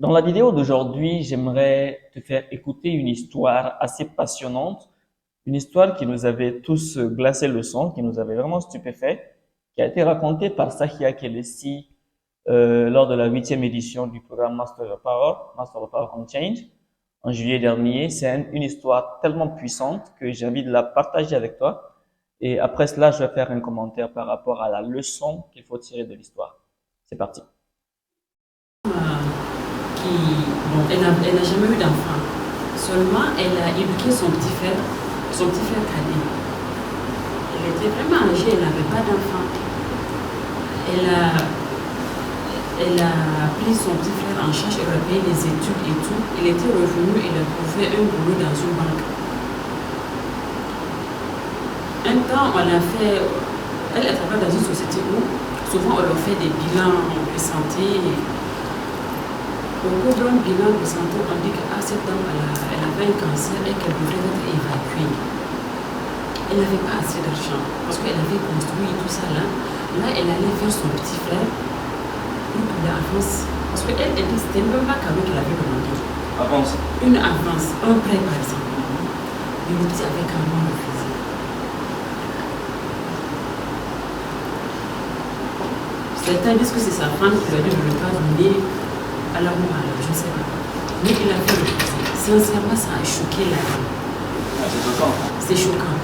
Dans la vidéo d'aujourd'hui, j'aimerais te faire écouter une histoire assez passionnante, une histoire qui nous avait tous glacé le sang, qui nous avait vraiment stupéfait, qui a été racontée par Sahia Kelesi lors de la 8e édition du programme Master of Power on Change, en juillet dernier. C'est une histoire tellement puissante que j'ai envie de la partager avec toi. Et après cela, je vais faire un commentaire par rapport à la leçon qu'il faut tirer de l'histoire. C'est parti. Qui, bon, elle n'a jamais eu d'enfant. Seulement, elle a éduqué son petit frère cadet. Elle était vraiment âgée, elle n'avait pas d'enfant. Elle a pris son petit frère en charge, elle a payé les études et tout. Il était revenu, il a trouvé un boulot dans une banque. Un temps, elle travaille dans une société où souvent on leur fait des bilans de santé. Au cours d'un bilan de santé, on dit qu'à cette dame, elle avait un cancer et qu'elle devrait être évacuée. Elle n'avait pas assez d'argent parce qu'elle avait construit tout ça là. Là, elle allait faire son petit frère une avance. Parce qu'elle dit que c'était même pas cadeau qu'elle avait demandé. Avance. Une avance, un prêt par exemple. Mais le petit avait carrément refusé. Certains disent que c'est sa femme qui lui a dit de ne pas donner à la morale, je ne sais pas. Mais il a fait refuser. Sincèrement, ça a choqué la femme. C'est choquant. C'est choquant.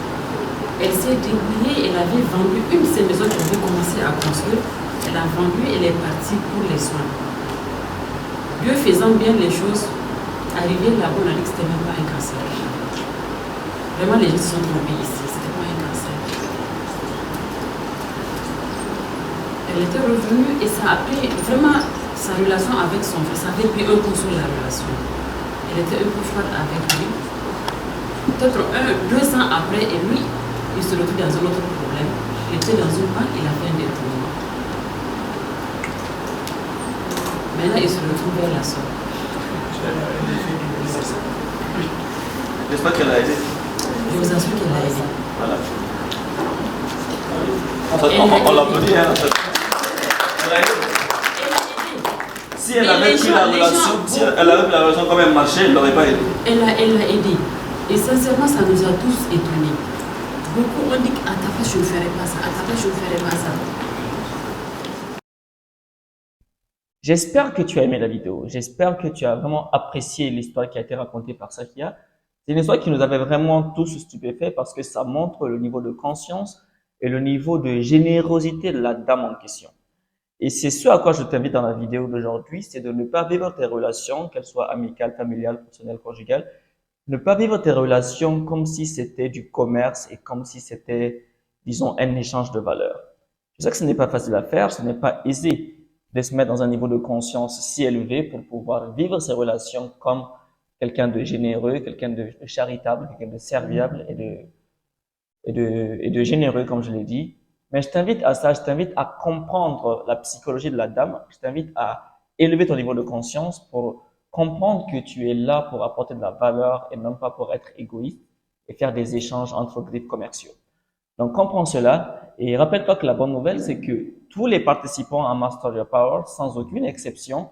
Elle s'est débrouillée, elle avait vendu une de ces maisons qu'elle avait commencé à construire. Elle a vendu, elle est partie pour les soins. Dieu faisant bien les choses, arrivé là-bas, on a dit que c'était même pas un cancer. Vraiment, les gens se sont trompés ici, c'était pas un cancer. Elle était revenue et ça a pris vraiment sa relation avec son fils. Ça avait pris un coup sur la relation. Elle était un peu froide avec lui. Peut-être 2 ans après, et lui, il se retrouve dans un autre problème. Il était dans une banque, il a fait un détournement. Maintenant, il se retrouve vers la soeur. J'espère qu'elle a aidé. Je vous assure qu'elle a aidé. Voilà. On l'applaudit, hein. Elle a aidé. Si elle avait pris la relation, si elle avait pris la relation comme elle marchait, elle ne l'aurait pas aidé. Elle a aidé. Et sincèrement, ça nous a tous étonnés. Beaucoup ont dit qu'à ta place, je ne ferai pas ça. À ta place, je ne ferai pas ça. J'espère que tu as aimé la vidéo. J'espère que tu as vraiment apprécié l'histoire qui a été racontée par Sakia. C'est une histoire qui nous avait vraiment tous stupéfaits parce que ça montre le niveau de conscience et le niveau de générosité de la dame en question. Et c'est ce à quoi je t'invite dans la vidéo d'aujourd'hui, c'est de ne pas vivre tes relations, qu'elles soient amicales, familiales, professionnelles, conjugales, ne pas vivre tes relations comme si c'était du commerce et comme si c'était, disons, un échange de valeurs. Je sais que ce n'est pas facile à faire, ce n'est pas aisé de se mettre dans un niveau de conscience si élevé pour pouvoir vivre ces relations comme quelqu'un de généreux, quelqu'un de charitable, quelqu'un de serviable et de généreux, comme je l'ai dit. Mais je t'invite à ça, je t'invite à comprendre la psychologie de la dame, je t'invite à élever ton niveau de conscience pour comprendre que tu es là pour apporter de la valeur et non pas pour être égoïste et faire des échanges entre griffes commerciaux. Donc, comprends cela et rappelle-toi que la bonne nouvelle, c'est que tous les participants à Master Your Power, sans aucune exception,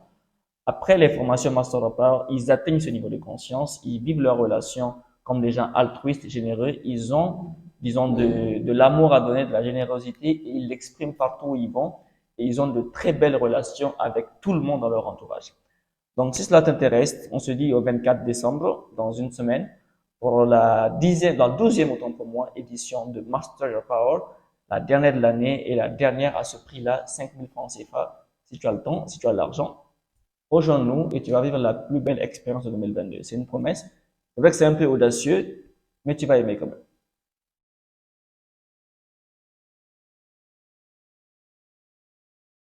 après les formations Master of Power, ils atteignent ce niveau de conscience, ils vivent leur relation comme des gens altruistes, généreux, ils ont, disons, de l'amour à donner, de la générosité, et ils l'expriment partout où ils vont, et ils ont de très belles relations avec tout le monde dans leur entourage. Donc, si cela t'intéresse, on se dit au 24 décembre, dans une semaine, pour la 12e, autant pour moi, édition de Master Your Power, la dernière de l'année et la dernière à ce prix-là, 5000 francs CFA, si tu as le temps, si tu as l'argent. Rejoins-nous et tu vas vivre la plus belle expérience de 2022. C'est une promesse. C'est vrai que c'est un peu audacieux, mais tu vas aimer quand même.